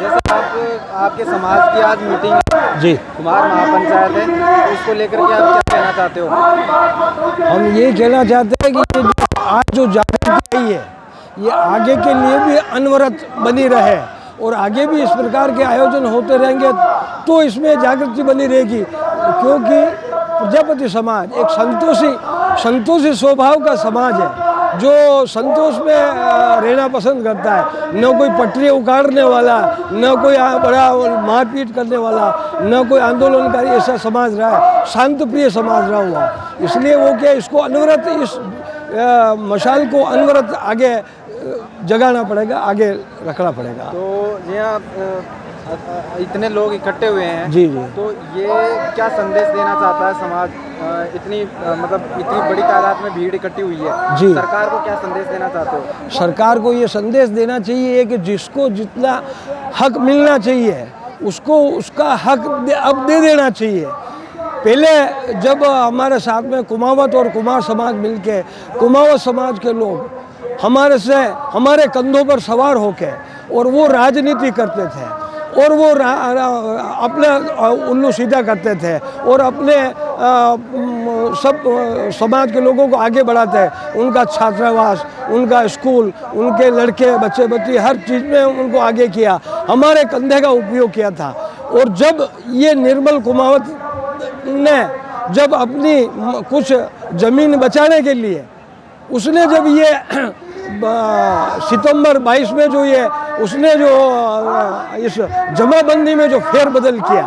जैसे आपके समाज की आज मीटिंग जी, कुमार महापंचायत है, तो उसको लेकर के आप क्या कहना चाहते हो? हम ये कहना चाहते हैं कि ये जो आज जो जागृति आई है, ये आगे के लिए भी अनवरत बनी रहे और आगे भी इस प्रकार के आयोजन होते रहेंगे तो इसमें जागृति बनी रहेगी। क्योंकि प्रजापति समाज एक संतोषी स्वभाव का समाज है, जो संतोष में रहना पसंद करता है। न कोई पटरी उखाड़ने वाला, न कोई बड़ा मारपीट करने वाला, न कोई आंदोलनकारी, ऐसा समाज रहा है, शांत प्रिय समाज रहा हुआ। इसलिए वो क्या, इसको अनवरत, इस मशाल को अनवरत आगे जगाना पड़ेगा, आगे रखना पड़ेगा। तो यहाँ इतने लोग इकट्ठे हुए हैं, जी जी, तो ये क्या संदेश देना चाहता है समाज? इतनी मतलब इतनी बड़ी तादाद में भीड़ इकट्ठी हुई है जी। सरकार को क्या संदेश देना चाहते हो? सरकार को ये संदेश देना चाहिए कि जिसको जितना हक मिलना चाहिए उसको उसका हक अब दे देना चाहिए। पहले जब हमारे साथ में कुमावत और कुमार समाज मिलके, कुमावत समाज के लोग हमारे कंधों पर सवार होके और वो राजनीति करते थे और वो अपने उल्लू सीधा करते थे और अपने सब समाज के लोगों को आगे बढ़ाते, उनका छात्रावास, उनका स्कूल, उनके लड़के बच्चे हर चीज़ में उनको आगे किया, हमारे कंधे का उपयोग किया था। और जब ये निर्मल कुमावत ने जब अपनी कुछ ज़मीन बचाने के लिए उसने जब ये सितंबर 22 में जो ये उसने जो इस जमाबंदी में जो फेरबदल किया,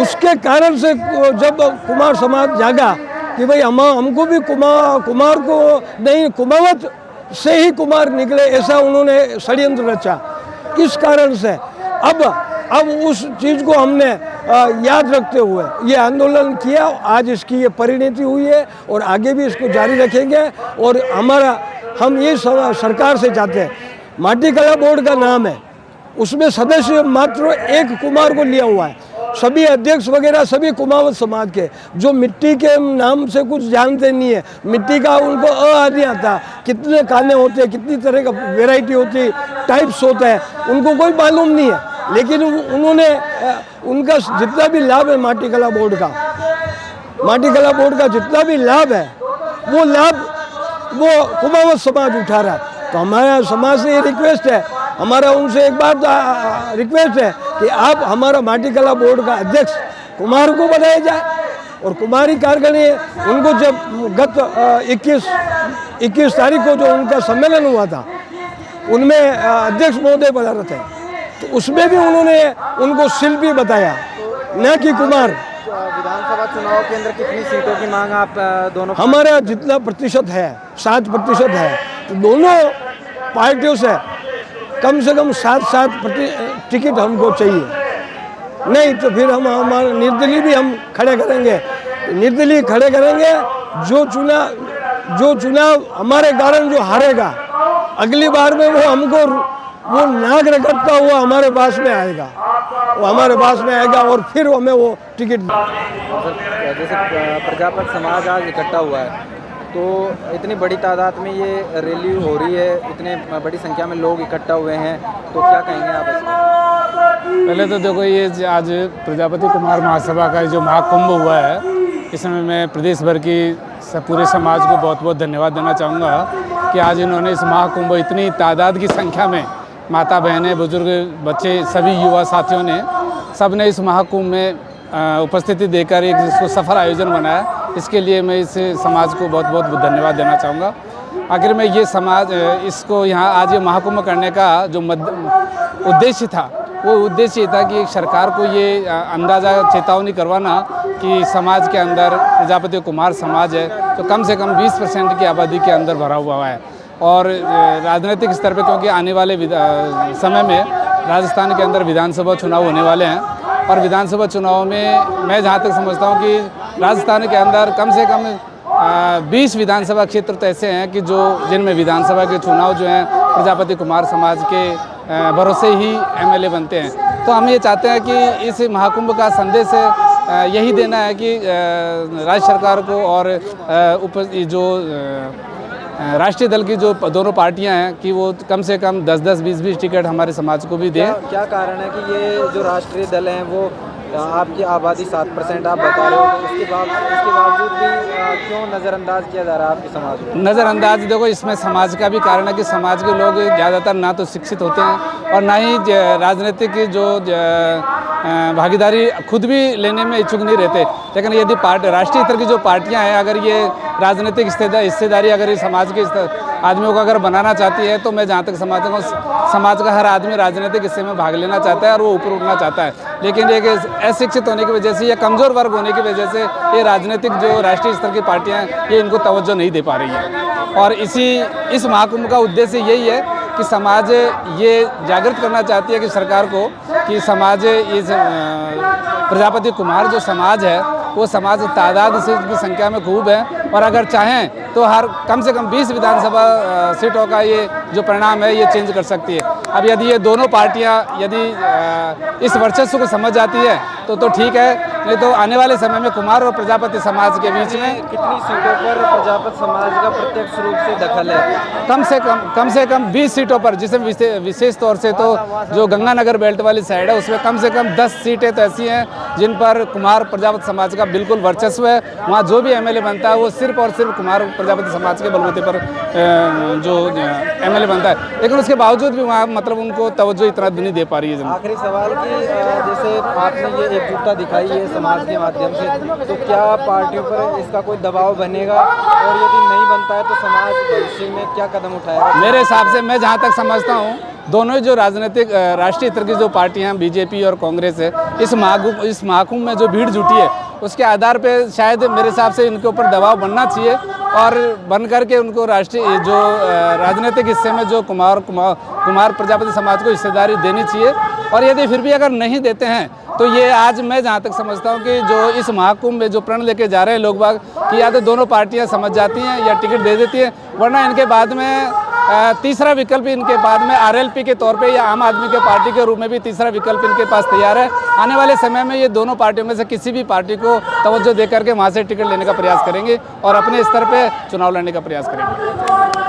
उसके कारण से जब कुमार समाज जागा कि भाई हमको भी कुमार को नहीं, कुमावत से ही कुमार निकले, ऐसा उन्होंने षड्यंत्र रचा। इस कारण से अब उस चीज़ को हमने याद रखते हुए ये आंदोलन किया। आज इसकी ये परिणति हुई है और आगे भी इसको जारी रखेंगे। और हम ये सरकार से चाहते हैं, माटी कला बोर्ड का नाम है, उसमें सदस्य मात्र एक कुमार को लिया हुआ है, सभी अध्यक्ष वगैरह सभी कुमावत समाज के, जो मिट्टी के नाम से कुछ जानते नहीं है, मिट्टी का उनको नहीं आता, कितने काने होते हैं, कितनी तरह का वेराइटी होती है, टाइप्स होता है, उनको कोई मालूम नहीं है। लेकिन उन्होंने उनका जितना भी लाभ है माटी कला बोर्ड का जितना भी लाभ है वो लाभ वो कुमावत समाज उठा रहा है। तो हमारा समाज से ये रिक्वेस्ट है, हमारा उनसे एक बात रिक्वेस्ट है कि आप हमारा माटी कला बोर्ड का अध्यक्ष कुमार को बनाया जाए और कुमारी कारखाने उनको जब गत 21 तारीख को जो उनका सम्मेलन हुआ था उनमें अध्यक्ष महोदय पधारे थे, तो उसमें भी उन्होंने उनको शिल्पी बताया, न कि कुमार। विधानसभा चुनाव के अंदर कितनी सीटों की मांग आप दोनों? हमारा जितना प्रतिशत है 7% है, तो दोनों पार्टियों से कम 7 टिकट हमको चाहिए, नहीं तो फिर हम हमारे निर्दलीय भी हम खड़े करेंगे। निर्दलीय खड़े करेंगे, जो चुनाव हमारे कारण जो हारेगा अगली बार में वो नाक रगड़ता हुआ हमारे पास में आएगा, और फिर हमें वो टिकट। जैसे प्रजापत समाज आज इकट्ठा हुआ है, तो इतनी बड़ी तादाद में ये रैली हो रही है, इतने बड़ी संख्या में लोग इकट्ठा हुए हैं, तो क्या कहेंगे आप इसमें? पहले तो देखो, ये आज प्रजापति कुमार महासभा का जो महाकुंभ हुआ है, इसमें मैं प्रदेश भर की पूरे समाज को बहुत बहुत धन्यवाद देना चाहूँगा कि आज इन्होंने इस महाकुंभ इतनी तादाद की संख्या में माता बहनें, बुजुर्ग, बच्चे, सभी युवा साथियों ने सब ने इस महाकुंभ में उपस्थिति देकर एक इसको सफल आयोजन बनाया। इसके लिए मैं इस समाज को बहुत बहुत धन्यवाद देना चाहूँगा। आखिर में ये समाज इसको यहाँ आज ये महाकुंभ करने का जो उद्देश्य था, वो उद्देश्य ये था कि एक सरकार को ये अंदाज़ा चेतावनी करवाना कि समाज के अंदर प्रजापति कुमार समाज है तो कम से कम 20% की आबादी के अंदर भरा हुआ है। और राजनीतिक स्तर पे, क्योंकि आने वाले समय में राजस्थान के अंदर विधानसभा चुनाव होने वाले हैं, और विधानसभा चुनाव में मैं जहाँ तक समझता हूँ कि राजस्थान के अंदर कम से कम 20 विधानसभा क्षेत्र तो ऐसे हैं कि जिनमें विधानसभा के चुनाव जो हैं प्रजापति कुमार समाज के भरोसे ही MLA बनते हैं। तो हम ये चाहते हैं कि इस महाकुंभ का संदेश यही देना है कि राज्य सरकार को और राष्ट्रीय दल की जो दोनों पार्टियां हैं कि वो कम से कम 10-10, 20-20 टिकट हमारे समाज को भी दें। क्या कारण है कि ये जो राष्ट्रीय दल हैं वो आपकी आबादी 7% आप बता रहे हो, तो उसके बावजूद भी क्यों नज़रअंदाज किया जा रहा है आपके समाज को? नज़रअंदाज देखो, इसमें समाज का भी कारण है कि समाज के लोग ज़्यादातर ना तो शिक्षित होते हैं और ना ही राजनीतिक जो भागीदारी खुद भी लेने में इच्छुक नहीं रहते। लेकिन यदि राष्ट्रीय स्तर की जो पार्टियां हैं, अगर ये राजनीतिक हिस्सेदारी अगर ये समाज के आदमियों को अगर बनाना चाहती है, तो मैं जहाँ तक समझता हूँ समाज का हर आदमी राजनीतिक हिस्से में भाग लेना चाहता है और वो ऊपर उठना चाहता है। लेकिन एक अशिक्षित होने की वजह से या कमज़ोर वर्ग होने की वजह से ये राजनीतिक जो राष्ट्रीय स्तर की पार्टियाँ हैं ये इनको तवज्जो नहीं दे पा रही हैं। और इस महाकुंभ का उद्देश्य यही है कि समाज ये जागृत करना चाहती है कि सरकार को कि समाज इस प्रजापति कुमार जो समाज है वो समाज तादाद से की संख्या में खूब है और अगर चाहें तो हर कम से कम 20 विधानसभा सीटों का ये जो परिणाम है ये चेंज कर सकती है। अब यदि ये दोनों पार्टियां यदि इस वर्चस्व को समझ जाती है तो ठीक है, नहीं तो आने वाले समय में कुमार और प्रजापति समाज के बीच में कितनी सीटों पर प्रजापति समाज का प्रत्यक्ष रूप से दखल है? कम से कम 20 सीटों पर, जिसमें विशेष तौर से तो जो गंगानगर बेल्ट वाली साइड है उसमें कम से कम 10 सीटें तो ऐसी हैं जिन पर कुमार प्रजापति समाज का बिल्कुल वर्चस्व है। वहाँ जो भी एमएलए बनता है वो सिर्फ और सिर्फ कुमार प्रजापति समाज के बलबूते पर जो एमएलए बनता है, लेकिन उसके बावजूद भी वहाँ मतलब उनको तवज्जो इतना नहीं दे पा रही है। आखिरी सवाल कि जैसे आपने ये एकजुटता दिखाई है समाज के माध्यम से, तो क्या पार्टियों पर इसका कोई दबाव बनेगा और यदि नहीं बनता है तो समाज भविष्य में क्या कदम उठाएगा? मेरे हिसाब से मैं जहाँ तक समझता हूँ दोनों जो राजनीतिक राष्ट्रीय स्तर की जो पार्टियां हैं बीजेपी और कांग्रेस है, इस महाकुंभ में जो भीड़ जुटी है उसके आधार पे शायद मेरे हिसाब से इनके ऊपर दबाव बनना चाहिए और बन करके उनको राष्ट्रीय जो राजनीतिक हिस्से में जो कुमार प्रजापति समाज को हिस्सेदारी देनी चाहिए। और यदि फिर भी अगर नहीं देते हैं तो ये आज मैं जहाँ तक समझता हूँ कि जो इस महाकुंभ में जो प्रण लेके जा रहे हैं लोग बाग कि या तो दोनों पार्टियाँ समझ जाती हैं या टिकट दे देती हैं, वरना इनके बाद में तीसरा विकल्प इनके बाद में आरएलपी के तौर पे या आम आदमी के पार्टी के रूप में भी तीसरा विकल्प इनके पास तैयार है। आने वाले समय में ये दोनों पार्टियों में से किसी भी पार्टी को तवज्जो दे करके वहाँ से टिकट लेने का प्रयास करेंगे और अपने स्तर पे चुनाव लड़ने का प्रयास करेंगे।